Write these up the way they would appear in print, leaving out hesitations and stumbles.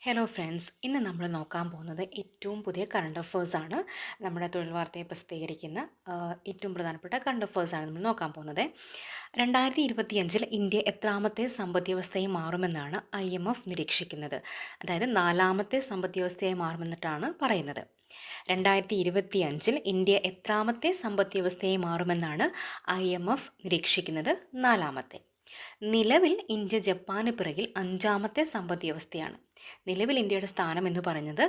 Hello friends, ഇന്ന് നമ്മൾ നോക്കാൻ പോകുന്നത് ഏറ്റവും പുതിയ കറണ്ട് അഫേഴ്സാണ്. നമ്മുടെ തൊഴിൽ വാർത്തയെ പ്രസിദ്ധീകരിക്കുന്ന ഏറ്റവും പ്രധാനപ്പെട്ട കറണ്ട് അഫേഴ്സാണ് നമ്മൾ നോക്കാൻ പോകുന്നത്. 2025 ഇന്ത്യ എത്രാമത്തെ സമ്പദ് വ്യവസ്ഥയായി മാറുമെന്നാണ് IMF നിരീക്ഷിക്കുന്നത്. അതായത് നാലാമത്തെ സമ്പദ് വ്യവസ്ഥയായി മാറുമെന്നിട്ടാണ് പറയുന്നത്. 2025 ഇന്ത്യ എത്രാമത്തെ സമ്പദ് വ്യവസ്ഥയായി മാറുമെന്നാണ് IMF നിരീക്ഷിക്കുന്നത്? നാലാമത്തെ. നിലവിൽ ഇന്ത്യ ജപ്പാന് പിറകിൽ അഞ്ചാമത്തെ സമ്പദ് വ്യവസ്ഥയാണ്. നിലവിൽ ഇന്ത്യയുടെ സ്ഥാനം എന്ന് പറയുന്നത്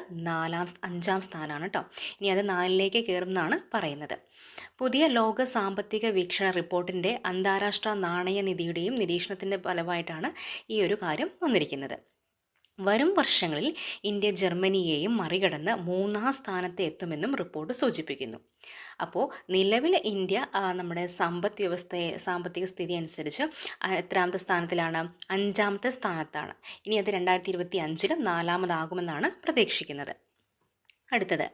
അഞ്ചാം സ്ഥാനമാണ് കേട്ടോ. ഇനി അത് നാലിലേക്ക് കയറുമെന്നാണ് പറയുന്നത്. പുതിയ ലോക സാമ്പത്തിക വീക്ഷണ റിപ്പോർട്ടിൻ്റെ അന്താരാഷ്ട്ര നാണയനിധിയുടെയും നിരീക്ഷണത്തിൻ്റെ ഫലമായിട്ടാണ് ഈ ഒരു കാര്യം വന്നിരിക്കുന്നത്. വരും വർഷങ്ങളിൽ ഇന്ത്യ ജർമ്മനിയെയും മറികടന്ന് മൂന്നാം സ്ഥാനത്ത് എത്തുമെന്നും റിപ്പോർട്ട് സൂചിപ്പിക്കുന്നു. അപ്പോൾ നിലവിൽ ഇന്ത്യ നമ്മുടെ സാമ്പത്തിക സ്ഥിതി അനുസരിച്ച് എത്രാമത്തെ സ്ഥാനത്തിലാണ്? അഞ്ചാമത്തെ സ്ഥാനത്താണ്. ഇനി അത് 2025 നാലാമതാകുമെന്നാണ് പ്രതീക്ഷിക്കുന്നത്. അടുത്തത്,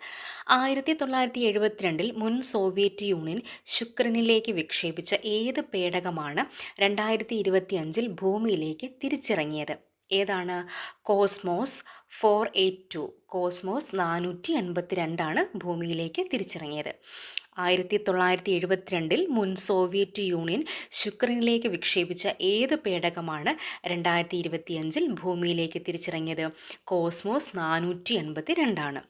1972 മുൻ സോവിയറ്റ് യൂണിയൻ ശുക്രനിലേക്ക് വിക്ഷേപിച്ച ഏത് പേടകമാണ് 2025 ഭൂമിയിലേക്ക് തിരിച്ചിറങ്ങിയത്? ഏതാണ്? കോസ്മോസ് 482. കോസ്മോസ് 482 ഭൂമിയിലേക്ക് തിരിച്ചിറങ്ങിയത്. 1972 മുൻ സോവിയറ്റ് യൂണിയൻ ശുക്രനിലേക്ക് വിക്ഷേപിച്ച ഏത് പേടകമാണ് 2025 ഭൂമിയിലേക്ക് തിരിച്ചിറങ്ങിയത്? കോസ്മോസ് 482.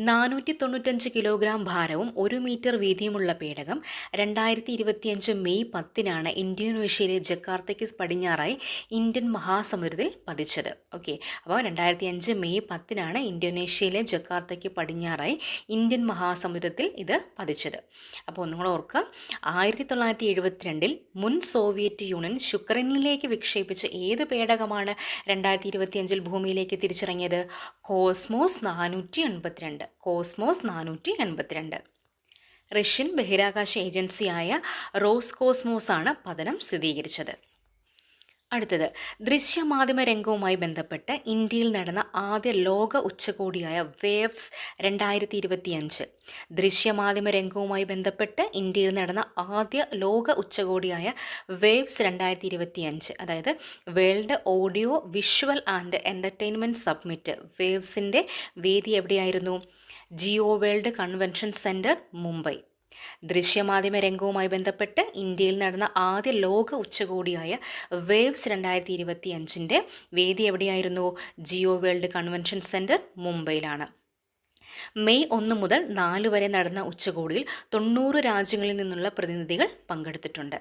495 കിലോഗ്രാം ഭാരവും 1 മീറ്റർ വീതിയുമുള്ള പേടകം 2025 മെയ് 10 ഇന്തോനേഷ്യയിലെ ജക്കാർത്തയ്ക്ക് പടിഞ്ഞാറായി ഇന്ത്യൻ മഹാസമുദ്രത്തിൽ പതിച്ചത്. ഓക്കെ, അപ്പോൾ 2005 മെയ് 10 ഇന്തോനേഷ്യയിലെ ജക്കാർത്തയ്ക്ക് പടിഞ്ഞാറായി ഇന്ത്യൻ മഹാസമുദ്രത്തിൽ ഇത് പതിച്ചത്. അപ്പോൾ ഒന്നുകൂടെ ഓർക്കുക, 1972 മുൻ സോവിയറ്റ് യൂണിയൻ ശുക്രനിലേക്ക് വിക്ഷേപിച്ച ഏത് പേടകമാണ് 2025 ഭൂമിയിലേക്ക് തിരിച്ചിറങ്ങിയത്? കോസ്മോസ് 482. കോസ്മോസ് 482. റഷ്യൻ ബഹിരാകാശ ഏജൻസിയായ റോസ്കോസ്മോസ് ആണ് പതനം സ്ഥിരീകരിച്ചത്. അടുത്തത്, ദൃശ്യമാധ്യമ രംഗവുമായി ബന്ധപ്പെട്ട് ഇന്ത്യയിൽ നടന്ന ആദ്യ ലോക ഉച്ചകോടിയായ വേവ്സ് 2025. ദൃശ്യമാധ്യമ രംഗവുമായി ബന്ധപ്പെട്ട് ഇന്ത്യയിൽ നടന്ന ആദ്യ ലോക ഉച്ചകോടിയായ വേവ്സ് 2025, അതായത് world audio visual and entertainment submit, വേവ്സിൻ്റെ വേദി എവിടെയായിരുന്നു? Jio world convention centre, Mumbai. ദൃശ്യമാധ്യമ രംഗവുമായി ബന്ധപ്പെട്ട് ഇന്ത്യയിൽ നടന്ന ആദ്യ ലോക ഉച്ചകോടിയായ വേവ്സ് 2025 വേദി എവിടെയായിരുന്നു? ജിയോ വേൾഡ് കൺവെൻഷൻ സെൻറ്റർ, മുംബൈയിലാണ്. മെയ് 1 മുതൽ 4 വരെ നടന്ന ഉച്ചകോടിയിൽ 90 രാജ്യങ്ങളിൽ നിന്നുള്ള പ്രതിനിധികൾ പങ്കെടുത്തിട്ടുണ്ട്.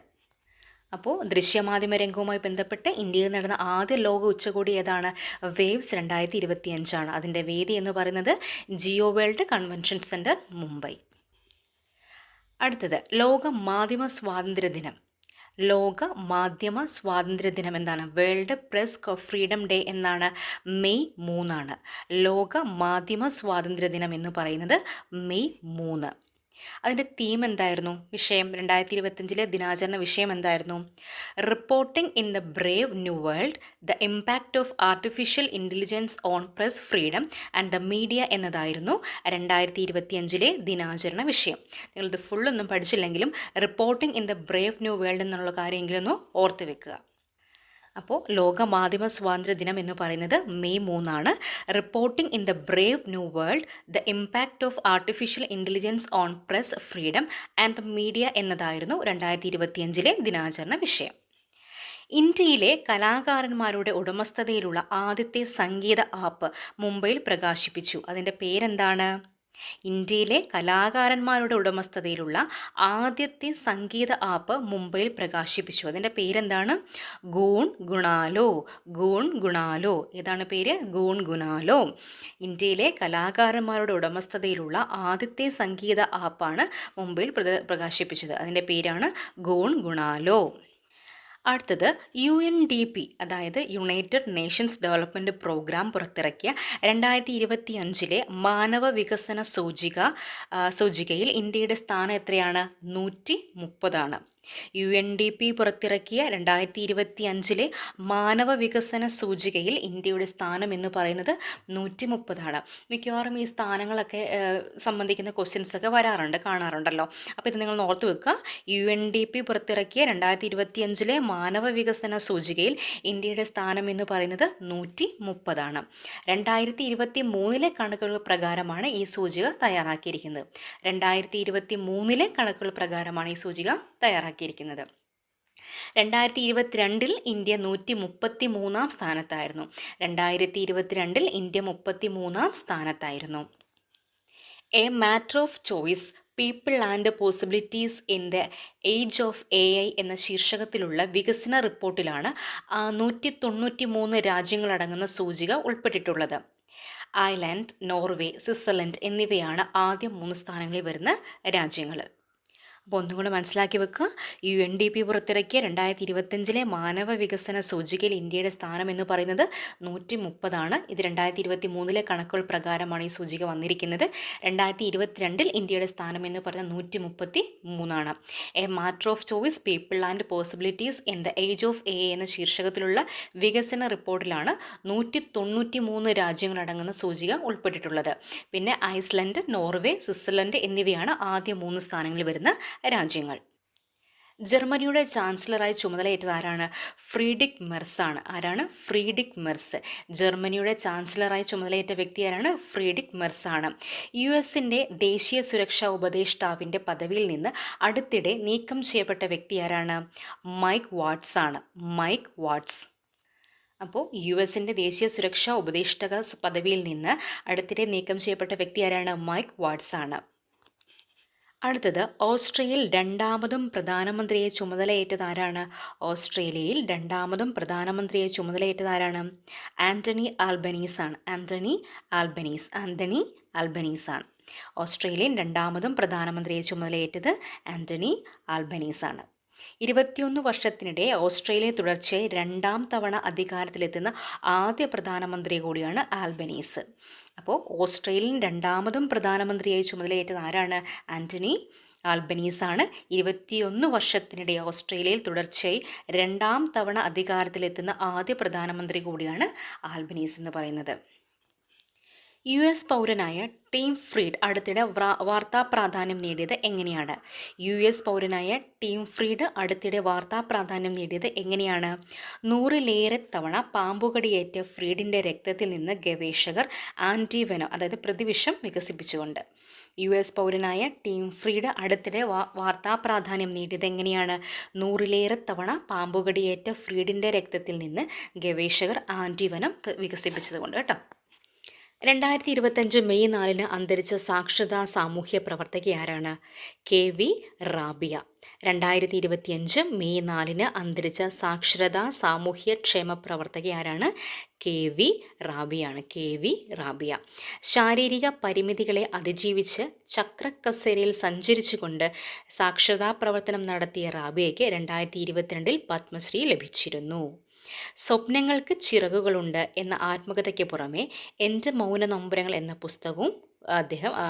അപ്പോൾ ദൃശ്യമാധ്യമ രംഗവുമായി ബന്ധപ്പെട്ട് ഇന്ത്യയിൽ നടന്ന ആദ്യ ലോക ഉച്ചകോടി ഏതാണ്? വേവ്സ് 2025. അതിൻ്റെ വേദി എന്ന് പറയുന്നത് Jio world convention centre, Mumbai. അടുത്തത്, ലോക മാധ്യമ സ്വാതന്ത്ര്യ ദിനം. ലോക മാധ്യമ സ്വാതന്ത്ര്യ ദിനം എന്താണ്? വേൾഡ് പ്രസ് ഫ്രീഡം ഡേ എന്നാണ്. മെയ് 3. ലോക മാധ്യമ സ്വാതന്ത്ര്യ ദിനം എന്ന് പറയുന്നത് മെയ് 3. അതിൻ്റെ തീം എന്തായിരുന്നു? വിഷയം 2025 ദിനാചരണ വിഷയം എന്തായിരുന്നു? Reporting in the brave new world, the impact of artificial intelligence on press freedom and the media എന്നതായിരുന്നു 2025 ദിനാചരണ വിഷയം. നിങ്ങളിത് ഫുള്ളൊന്നും പഠിച്ചില്ലെങ്കിലും reporting in the brave new world എന്നുള്ള കാര്യമെങ്കിലും ഒന്ന് ഓർത്ത് വെക്കുക. അപ്പോൾ ലോക മാധ്യമ സ്വാതന്ത്ര്യ ദിനം എന്ന് പറയുന്നത് May 3. Reporting in the brave new world, the impact of artificial intelligence on press freedom and the media എന്നതായിരുന്നു 2025 ദിനാചരണ വിഷയം. ഇന്ത്യയിലെ കലാകാരന്മാരുടെ ഉടമസ്ഥതയിലുള്ള ആദ്യത്തെ സംഗീത ആപ്പ് മുംബൈയിൽ പ്രകാശിപ്പിച്ചു. അതിൻ്റെ പേരെന്താണ്? ഇന്ത്യയിലെ കലാകാരന്മാരുടെ ഉടമസ്ഥതയിലുള്ള ആദ്യത്തെ സംഗീത ആപ്പ് മുംബൈയിൽ പ്രകാശിപ്പിച്ചു. അതിൻ്റെ പേരെന്താണ്? ഗൂൺ ഗുണാലോ. ഗൂൺ ഗുണാലോ. ഏതാണ് പേര്? ഗൂൺ ഗുണാലോ. ഇന്ത്യയിലെ കലാകാരന്മാരുടെ ഉടമസ്ഥതയിലുള്ള ആദ്യത്തെ സംഗീത ആപ്പാണ് മുംബൈയിൽ പ്രകാശിപ്പിച്ചത്. അതിൻ്റെ പേരാണ് ഗൂൺ ഗുണാലോ. അടുത്തത്, UNDP, അതായത് യുണൈറ്റഡ് നേഷൻസ് ഡെവലപ്മെൻറ്റ് പ്രോഗ്രാം പുറത്തിറക്കിയ 2025 മാനവ വികസന സൂചികയിൽ ഇന്ത്യയുടെ സ്ഥാനം എത്രയാണ്? 130. UNDP പുറത്തിറക്കിയ 2025 മാനവ വികസന സൂചികയിൽ ഇന്ത്യയുടെ സ്ഥാനം എന്ന് പറയുന്നത് 130. മിക്കവാറും ഈ സ്ഥാനങ്ങളൊക്കെ സംബന്ധിക്കുന്ന ക്വസ്റ്റ്യൻസ് ഒക്കെ കാണാറുണ്ടല്ലോ. അപ്പോൾ ഇത് നിങ്ങൾ ഓർത്ത് വെക്കുക. UNDP പുറത്തിറക്കിയ 2025 മാനവ വികസന സൂചികയിൽ ഇന്ത്യയുടെ സ്ഥാനം എന്ന് പറയുന്നത് 130. 2023 കണക്കുകൾ പ്രകാരമാണ് ഈ സൂചിക തയ്യാറാക്കിയിരിക്കുന്നത്. 2023 കണക്കുകൾ പ്രകാരമാണ് ഈ സൂചിക തയ്യാറാക്കിയിരിക്കുന്നത്. 2022 ഇന്ത്യ 133 സ്ഥാനത്തായിരുന്നു. 2022 ഇന്ത്യ 33 സ്ഥാനത്തായിരുന്നു. A matter of choice, people and possibilities in the age of AI എന്ന ശീർഷകത്തിലുള്ള വികസന റിപ്പോർട്ടിലാണ് 193 രാജ്യങ്ങളടങ്ങുന്ന സൂചിക ഉൾപ്പെട്ടിട്ടുള്ളത്. ഐർലൻഡ്, നോർവേ, സ്വിറ്റ്സർലൻഡ് എന്നിവയാണ് ആദ്യ 3 സ്ഥാനങ്ങളിൽ വരുന്ന രാജ്യങ്ങൾ. അപ്പോൾ ഒന്നും കൂടെ മനസ്സിലാക്കി വെക്കുക. UNDP പുറത്തിറക്കിയ 2025 മാനവ വികസന സൂചികയിൽ ഇന്ത്യയുടെ സ്ഥാനം എന്ന് പറയുന്നത് 130. ഇത് 2023 കണക്കുകൾ പ്രകാരമാണ് ഈ സൂചിക വന്നിരിക്കുന്നത്. 2022 ഇന്ത്യയുടെ സ്ഥാനം എന്ന് പറയുന്നത് 133. A matter of choice, people and possibilities in the age of AI എന്ന ശീർഷകത്തിലുള്ള വികസന റിപ്പോർട്ടിലാണ് 193 രാജ്യങ്ങളടങ്ങുന്ന സൂചിക ഉൾപ്പെട്ടിട്ടുള്ളത്. പിന്നെ ഐസ്ലൻഡ്, നോർവേ, സ്വിറ്റ്സർലൻഡ് എന്നിവയാണ് ആദ്യ 3 സ്ഥാനങ്ങളിൽ വരുന്ന രാജ്യങ്ങൾ. ജർമ്മനിയുടെ ചാൻസലറായി ചുമതലയേറ്റത് ആരാണ്? ഫ്രീഡ്രിക് മെർസ് ആണ്. ആരാണ്? Friedrich Merz. ജർമ്മനിയുടെ ചാൻസലറായി ചുമതലയേറ്റ വ്യക്തി ആരാണ്? ഫ്രീഡ്രിക് മെർസ് ആണ്. US-ന്റെ ദേശീയ സുരക്ഷാ ഉപദേഷ്ടാവിൻ്റെ പദവിയിൽ നിന്ന് അടുത്തിടെ നീക്കം ചെയ്യപ്പെട്ട വ്യക്തി ആരാണ്? മൈക്ക് വാട്സ് ആണ്. മൈക്ക് വാട്സ്. അപ്പോൾ US-ന്റെ ദേശീയ സുരക്ഷാ ഉപദേഷ്ടാക പദവിയിൽ നിന്ന് അടുത്തിടെ നീക്കം ചെയ്യപ്പെട്ട വ്യക്തി ആരാണ്? മൈക്ക് വാട്സ് ആണ്. അടുത്തത്, ഓസ്ട്രേലിയയിൽ രണ്ടാമതും പ്രധാനമന്ത്രിയെ ചുമതലയേറ്റത് ആരാണ്? ഓസ്ട്രേലിയയിൽ രണ്ടാമതും പ്രധാനമന്ത്രിയെ ചുമതലയേറ്റത് ആരാണ്? ആന്റണി ആൽബനീസ് ആണ്. ആന്റണി ആൽബനീസ് ആണ്. ഓസ്ട്രേലിയയിൽ രണ്ടാമതും പ്രധാനമന്ത്രിയെ ചുമതലയേറ്റത് ആന്റണി ആൽബനീസ് ആണ്. 21 വർഷത്തിനിടെ ഓസ്ട്രേലിയ തുടർച്ചയായി 2ാം തവണ അധികാരത്തിലെത്തുന്ന ആദ്യ പ്രധാനമന്ത്രി കൂടിയാണ് ആൽബനീസ്. അപ്പോൾ ഓസ്ട്രേലിയൻ 2ാമതും പ്രധാനമന്ത്രിയായി ചുമതലയേറ്റത് ആരാണ്? ആന്റണി ആൽബനീസ് ആണ്. 21 വർഷത്തിനിടെ ഓസ്ട്രേലിയയിൽ തുടർച്ചയായി 2ാം തവണ അധികാരത്തിലെത്തുന്ന ആദ്യ പ്രധാനമന്ത്രി കൂടിയാണ് ആൽബനീസ് എന്ന് പറയുന്നത്. US പൗരനായ ടീം ഫ്രീഡ് അടുത്തിടെ വാർത്താ പ്രാധാന്യം നേടിയത് എങ്ങനെയാണ്? US പൗരനായ ടീം ഫ്രീഡ് അടുത്തിടെ വാർത്താ പ്രാധാന്യം നേടിയത് എങ്ങനെയാണ്? 100ലേറെ തവണ പാമ്പുകടിയേറ്റ ഫ്രീഡിൻ്റെ രക്തത്തിൽ നിന്ന് ഗവേഷകർ ആൻറ്റിവെനം, അതായത് പ്രതിവിഷം വികസിപ്പിച്ചുകൊണ്ട്. US പൗരനായ ടീം ഫ്രീഡ് അടുത്തിടെ വാർത്താ പ്രാധാന്യം നേടിയത് എങ്ങനെയാണ്? 100ലേറെ തവണ പാമ്പുകടിയേറ്റ ഫ്രീഡിൻ്റെ രക്തത്തിൽ നിന്ന് ഗവേഷകർ ആൻറ്റിവെനം വികസിപ്പിച്ചതുകൊണ്ട് കേട്ടോ. 2025 മെയ് 4 അന്തരിച്ച സാക്ഷരതാ സാമൂഹ്യ പ്രവർത്തക ആരാണ്? KV റാബിയ. 2025 മെയ് 4 അന്തരിച്ച സാക്ഷരതാ സാമൂഹ്യ ക്ഷേമ പ്രവർത്തക ആരാണ്? KV റാബിയാണ്. KV റാബിയ. ശാരീരിക പരിമിതികളെ അതിജീവിച്ച് ചക്രക്കസേരയിൽ സഞ്ചരിച്ചുകൊണ്ട് സാക്ഷരതാ പ്രവർത്തനം നടത്തിയ റാബിയയ്ക്ക് 2022 പത്മശ്രീ ലഭിച്ചിരുന്നു. സ്വപ്നങ്ങൾക്ക് ചിറകുകളുണ്ട് എന്ന ആത്മകഥയ്ക്ക് പുറമെ എൻ്റെ മൗന നൊമ്പരങ്ങൾ എന്ന പുസ്തകവും അദ്ദേഹം ആ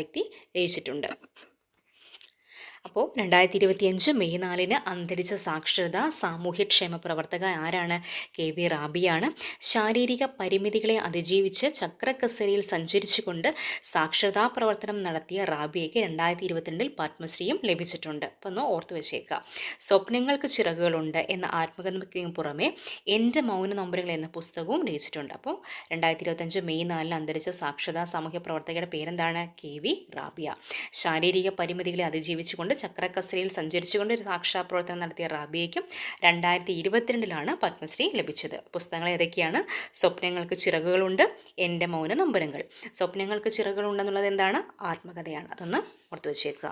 വ്യക്തി രചിച്ചിട്ടുണ്ട്. അപ്പോൾ 2025 മെയ് 4 അന്തരിച്ച സാക്ഷരതാ സാമൂഹ്യക്ഷേമ പ്രവർത്തക ആരാണ്? KV റാബിയാണ്. ശാരീരിക പരിമിതികളെ അതിജീവിച്ച് ചക്രക്കസേരയിൽ സഞ്ചരിച്ചുകൊണ്ട് സാക്ഷരതാ പ്രവർത്തനം നടത്തിയ റാബിയയ്ക്ക് 2022 പത്മശ്രീയും ലഭിച്ചിട്ടുണ്ട്. അപ്പോൾ ഒന്ന് ഓർത്തു വെച്ചേക്കുക. സ്വപ്നങ്ങൾക്ക് ചിറകുകളുണ്ട് എന്ന ആത്മകഥയ്ക്ക് പുറമെ എൻ്റെ മൗന നൊമ്പരങ്ങൾ എന്ന പുസ്തകവും രചിച്ചിട്ടുണ്ട്. അപ്പോൾ 2025 മെയ് 4 അന്തരിച്ച സാക്ഷരതാ സാമൂഹ്യ പ്രവർത്തകയുടെ പേരെന്താണ്? KV റാബിയ. ശാരീരിക പരിമിതികളെ അതിജീവിച്ചുകൊണ്ട് ചക്രക്കസേരയിൽ സഞ്ചരിച്ചുകൊണ്ട് ഒരു സാക്ഷരതാപ്രവർത്തനം നടത്തിയ റാബിയയ്ക്കും 2022 പത്മശ്രീ ലഭിച്ചത്. പുസ്തകങ്ങൾ ഏതൊക്കെയാണ്? സ്വപ്നങ്ങൾക്ക് ചിറകുകളുണ്ട്, എൻ്റെ മൗന നൊമ്പരങ്ങൾ. സ്വപ്നങ്ങൾക്ക് ചിറകുകളുണ്ടെന്നുള്ളത് എന്താണ്? ആത്മകഥയാണ്. അതൊന്ന് ഓർത്തു വെച്ചേക്കുക.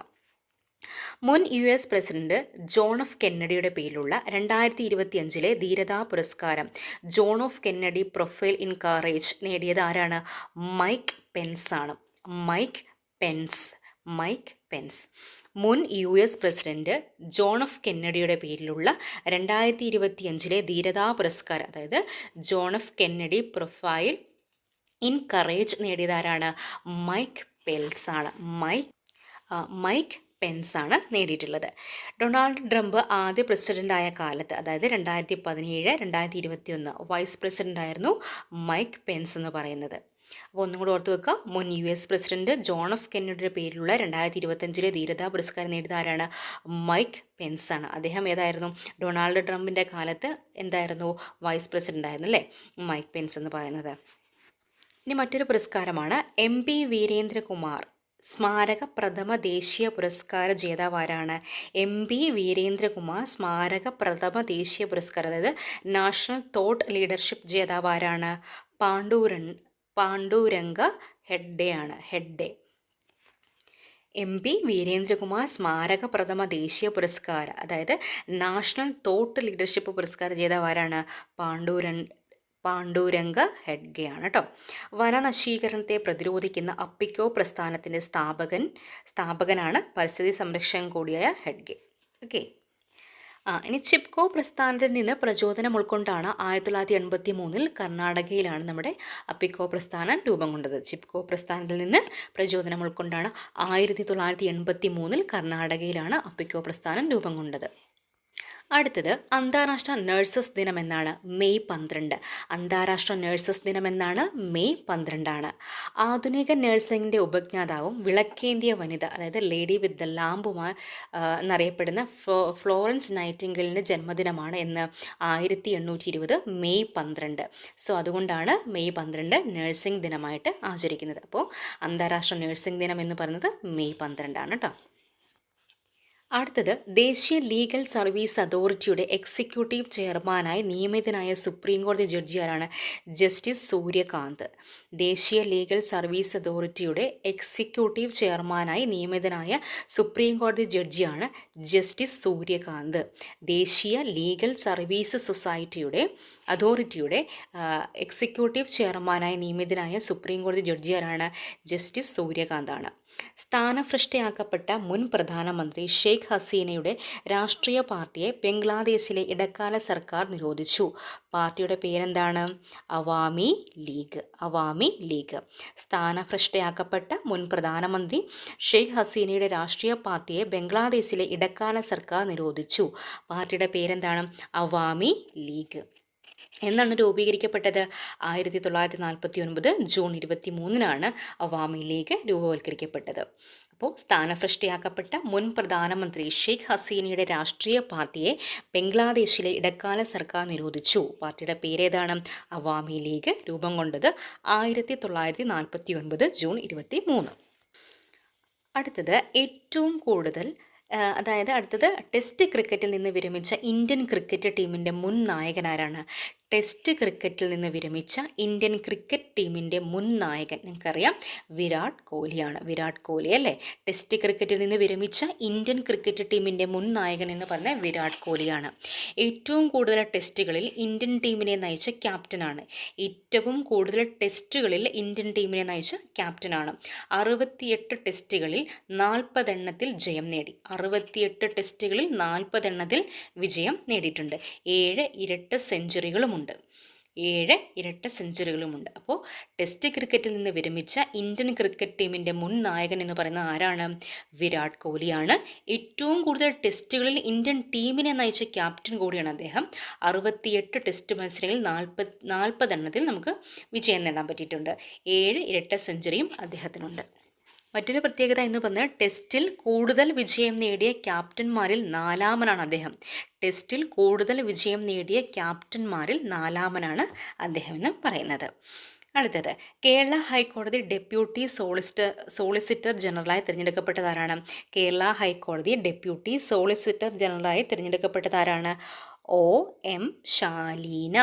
മുൻ US പ്രസിഡന്റ് ജോൺ എഫ് കെന്നഡിയുടെ പേരിലുള്ള 2025 ധീരതാ പുരസ്കാരം John F Kennedy profile in courage നേടിയത് ആരാണ്? മൈക്ക് പെൻസ് ആണ്. Mike Pence. മുൻ US പ്രസിഡന്റ് ജോൺ എഫ് കെന്നഡിയുടെ പേരിലുള്ള 2025 ധീരതാ പുരസ്കാരം, അതായത് John F Kennedy profile in courage നേടിയതാരാണ്? മൈക്ക് പെൻസ് ആണ്. മൈക്ക് പെൻസ് ആണ് നേടിയിട്ടുള്ളത്. ഡൊണാൾഡ് ട്രംപ് ആദ്യ പ്രസിഡൻ്റായ കാലത്ത്, അതായത് 2017 2021 വൈസ് പ്രസിഡൻ്റ് ആയിരുന്നു മൈക്ക് പെൻസ് എന്ന് പറയുന്നത്. അപ്പോൾ ഒന്നും കൂടെ ഓർത്ത് വെക്കുക, മുൻ US പ്രസിഡന്റ് ജോൺ എഫ് കെന്നഡിയുടെ പേരിലുള്ള 2025 ധീരതാ പുരസ്കാരം നേടിയത് ആരാണ്? മൈക്ക് പെൻസ് ആണ്. അദ്ദേഹം ഏതായിരുന്നു? ഡൊണാൾഡ് ട്രംപിൻ്റെ കാലത്ത് എന്തായിരുന്നു? വൈസ് പ്രസിഡന്റ് ആയിരുന്നു അല്ലേ, മൈക്ക് പെൻസ് എന്ന് പറയുന്നത്. ഇനി മറ്റൊരു പുരസ്കാരമാണ് MP വീരേന്ദ്രകുമാർ സ്മാരക പ്രഥമ ദേശീയ പുരസ്കാര ജേതാവ് ആരാണ്? MP വീരേന്ദ്രകുമാർ സ്മാരക പ്രഥമ ദേശീയ പുരസ്കാരം, അതായത് നാഷണൽ തോട്ട് ലീഡർഷിപ്പ് ജേതാവ് ആരാണ്? പാണ്ഡുരംഗ ഹെഗ്ഡെ ആണ്. MP വീരേന്ദ്രകുമാർ സ്മാരക പ്രഥമ ദേശീയ പുരസ്കാരം, അതായത് നാഷണൽ തോട്ട് ലീഡർഷിപ്പ് പുരസ്കാര ജേതാവ് ആരാണ്? പാണ്ഡുരംഗ ഹെഗ്ഡെ ആണ് കേട്ടോ. വനനശീകരണത്തെ പ്രതിരോധിക്കുന്ന അപ്പിക്കോ പ്രസ്ഥാനത്തിൻ്റെ സ്ഥാപകനാണ് പരിസ്ഥിതി സംരക്ഷകൻ കൂടിയായ ഹെഗ്ഡെ. ഓക്കെ. ഇനി ചിപ്കോ പ്രസ്ഥാനത്തിൽ നിന്ന് പ്രചോദനം ഉൾക്കൊണ്ടാണ് 1983 കർണാടകയിലാണ് നമ്മുടെ അപ്പിക്കോ പ്രസ്ഥാനം രൂപം കൊണ്ടത്. ചിപ്കോ പ്രസ്ഥാനത്തിൽ നിന്ന് പ്രചോദനം ഉൾക്കൊണ്ടാണ് 1983 കർണാടകയിലാണ് അപ്പിക്കോ പ്രസ്ഥാനം രൂപം കൊണ്ടത്. അടുത്തത് അന്താരാഷ്ട്ര നഴ്സസ് ദിനം എന്നാണ്? മെയ് 12. അന്താരാഷ്ട്ര നഴ്സസ് ദിനം എന്നാണ്? മെയ് 12. ആധുനിക നഴ്സിംഗിൻ്റെ ഉപജ്ഞാതാവും വിളക്കേന്തിയ വനിത, അതായത് ലേഡി വിത്ത് ദ ലാമ്പുമായി എന്നറിയപ്പെടുന്ന ഫ്ലോറൻസ് നൈറ്റിംഗേലിൻ്റെ ജന്മദിനമാണ് എന്ന്? 1820 മെയ് 12. സോ അതുകൊണ്ടാണ് മെയ് 12 നഴ്സിംഗ് ദിനമായിട്ട് ആചരിക്കുന്നത്. അപ്പോൾ അന്താരാഷ്ട്ര നഴ്സിംഗ് ദിനം എന്ന് പറയുന്നത് മെയ് 12 കേട്ടോ. അടുത്തത് ദേശീയ ലീഗൽ സർവീസ് അതോറിറ്റിയുടെ എക്സിക്യൂട്ടീവ് ചെയർമാനായി നിയമിതനായ സുപ്രീം കോടതി ജഡ്ജി ആരാണ്? ജസ്റ്റിസ് സൂര്യകാന്ത്. ദേശീയ ലീഗൽ സർവീസ് അതോറിറ്റിയുടെ എക്സിക്യൂട്ടീവ് ചെയർമാനായി നിയമിതനായ സുപ്രീം കോടതി ജഡ്ജിയാണ് ജസ്റ്റിസ് സൂര്യകാന്ത്. ദേശീയ ലീഗൽ സർവീസ് അതോറിറ്റിയുടെ എക്സിക്യൂട്ടീവ് ചെയർമാനായി നിയമിതനായ സുപ്രീം കോടതി ജഡ്ജി ആരാണ്? ജസ്റ്റിസ് സൂര്യകാന്താണ്. സ്ഥാനഭ്രഷ്ടയാക്കപ്പെട്ട മുൻ പ്രധാനമന്ത്രി ഷെയ്ഖ് ഹസീനയുടെ രാഷ്ട്രീയ പാർട്ടിയെ ബംഗ്ലാദേശിലെ ഇടക്കാല സർക്കാർ നിരോധിച്ചു. പാർട്ടിയുടെ പേരെന്താണ്? അവാമി ലീഗ്. സ്ഥാനഭ്രഷ്ടയാക്കപ്പെട്ട മുൻ പ്രധാനമന്ത്രി ഷെയ്ഖ് ഹസീനയുടെ രാഷ്ട്രീയ പാർട്ടിയെ ബംഗ്ലാദേശിലെ ഇടക്കാല സർക്കാർ നിരോധിച്ചു. പാർട്ടിയുടെ പേരെന്താണ്? അവാമി ലീഗ്. എന്നാണ് രൂപീകരിക്കപ്പെട്ടത്? 1949 ജൂൺ 23 അവാമി ലീഗ് രൂപവൽക്കരിക്കപ്പെട്ടത്. അപ്പോൾ സ്ഥാനഭ്രഷ്ടയാക്കപ്പെട്ട മുൻ പ്രധാനമന്ത്രി ഷെയ്ഖ് ഹസീനയുടെ രാഷ്ട്രീയ പാർട്ടിയെ ബംഗ്ലാദേശിലെ ഇടക്കാല സർക്കാർ നിരോധിച്ചു. പാർട്ടിയുടെ പേരേതാണ്? അവാമി ലീഗ്. രൂപം കൊണ്ടത് 1949 ജൂൺ 23. അടുത്തത് ഏറ്റവും കൂടുതൽ അടുത്തത് ടെസ്റ്റ് ക്രിക്കറ്റിൽ നിന്ന് വിരമിച്ച ഇന്ത്യൻ ക്രിക്കറ്റ് ടീമിൻ്റെ മുൻ നായകൻ ആരാണ്? ടെസ്റ്റ് ക്രിക്കറ്റിൽ നിന്ന് വിരമിച്ച ഇന്ത്യൻ ക്രിക്കറ്റ് ടീമിൻ്റെ മുൻ നായകൻ നിങ്ങൾക്കറിയാം, വിരാട് കോഹ്ലിയാണ്. വിരാട് കോഹ്ലി അല്ലേ? ടെസ്റ്റ് ക്രിക്കറ്റിൽ നിന്ന് വിരമിച്ച ഇന്ത്യൻ ക്രിക്കറ്റ് ടീമിൻ്റെ മുൻ നായകൻ എന്ന് പറഞ്ഞാൽ വിരാട് കോഹ്ലിയാണ്. ഏറ്റവും കൂടുതൽ ടെസ്റ്റുകളിൽ ഇന്ത്യൻ ടീമിനെ നയിച്ച ക്യാപ്റ്റനാണ്. ഏറ്റവും കൂടുതൽ ടെസ്റ്റുകളിൽ ഇന്ത്യൻ ടീമിനെ നയിച്ച ക്യാപ്റ്റനാണ്. 68 ടെസ്റ്റുകളിൽ 40 എണ്ണത്തിൽ ജയം നേടി. 68 ടെസ്റ്റുകളിൽ 40 എണ്ണത്തിൽ വിജയം നേടിയിട്ടുണ്ട്. 7 ഇരട്ട സെഞ്ചുറികളുമുണ്ട്. 7 ഇരട്ട സെഞ്ചുറികളുമുണ്ട്. അപ്പോൾ ടെസ്റ്റ് ക്രിക്കറ്റിൽ നിന്ന് വിരമിച്ച ഇന്ത്യൻ ക്രിക്കറ്റ് ടീമിൻ്റെ മുൻ നായകൻ എന്ന് പറയുന്നത് ആരാണ്? വിരാട് കോഹ്ലിയാണ്. ഏറ്റവും കൂടുതൽ ടെസ്റ്റുകളിൽ ഇന്ത്യൻ ടീമിനെ നയിച്ച ക്യാപ്റ്റൻ കൂടിയാണ് അദ്ദേഹം. 68 ടെസ്റ്റ് മത്സരങ്ങളിൽ 40 എണ്ണത്തിൽ നമുക്ക് വിജയം നേടാൻ പറ്റിയിട്ടുണ്ട്. 7 ഇരട്ട സെഞ്ചുറിയും അദ്ദേഹത്തിനുണ്ട്. മറ്റൊരു പ്രത്യേകത എന്ന് പറഞ്ഞാൽ ടെസ്റ്റിൽ കൂടുതൽ വിജയം നേടിയ ക്യാപ്റ്റന്മാരിൽ 4-മനാണ് അദ്ദേഹം. ടെസ്റ്റിൽ കൂടുതൽ വിജയം നേടിയ ക്യാപ്റ്റന്മാരിൽ 4-മനാണ് അദ്ദേഹം എന്ന് പറയുന്നത്. അടുത്തത് കേരള ഹൈക്കോടതി ഡെപ്യൂട്ടി സോളിസിറ്റർ ജനറലായി തിരഞ്ഞെടുക്കപ്പെട്ടതാരാണ്? കേരള ഹൈക്കോടതി ഡെപ്യൂട്ടി സോളിസിറ്റർ ജനറലായി തിരഞ്ഞെടുക്കപ്പെട്ടതാരാണ്? OM ശാലീന.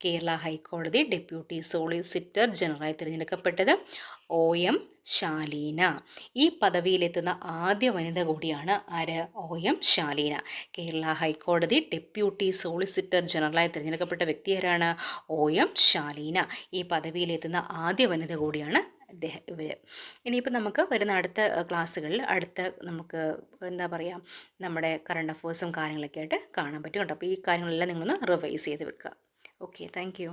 കേരള ഹൈക്കോടതി ഡെപ്യൂട്ടി സോളിസിറ്റർ ജനറലായി തിരഞ്ഞെടുക്കപ്പെട്ടത് OM ശാലീന. ഈ പദവിയിലെത്തുന്ന ആദ്യ വനിത കൂടിയാണ് ആര്? OM ശാലീന. കേരള ഹൈക്കോടതി ഡെപ്യൂട്ടി സോളിസിറ്റർ ജനറലായി തിരഞ്ഞെടുക്കപ്പെട്ട വ്യക്തി ആരാണ്? OM ശാലീന. ഈ പദവിയിലെത്തുന്ന ആദ്യ വനിത കൂടിയാണ് ഇവർ. ഇനിയിപ്പോൾ നമുക്ക് വരുന്ന അടുത്ത ക്ലാസ്സുകളിൽ നമുക്ക് എന്താ പറയുക, നമ്മുടെ കറണ്ട് അഫേഴ്സും കാര്യങ്ങളൊക്കെ ആയിട്ട് കാണാൻ പറ്റും കേട്ടോ. അപ്പോൾ ഈ കാര്യങ്ങളെല്ലാം നിങ്ങളൊന്ന് റിവൈസ് ചെയ്ത് വെക്കുക. Okay, thank you.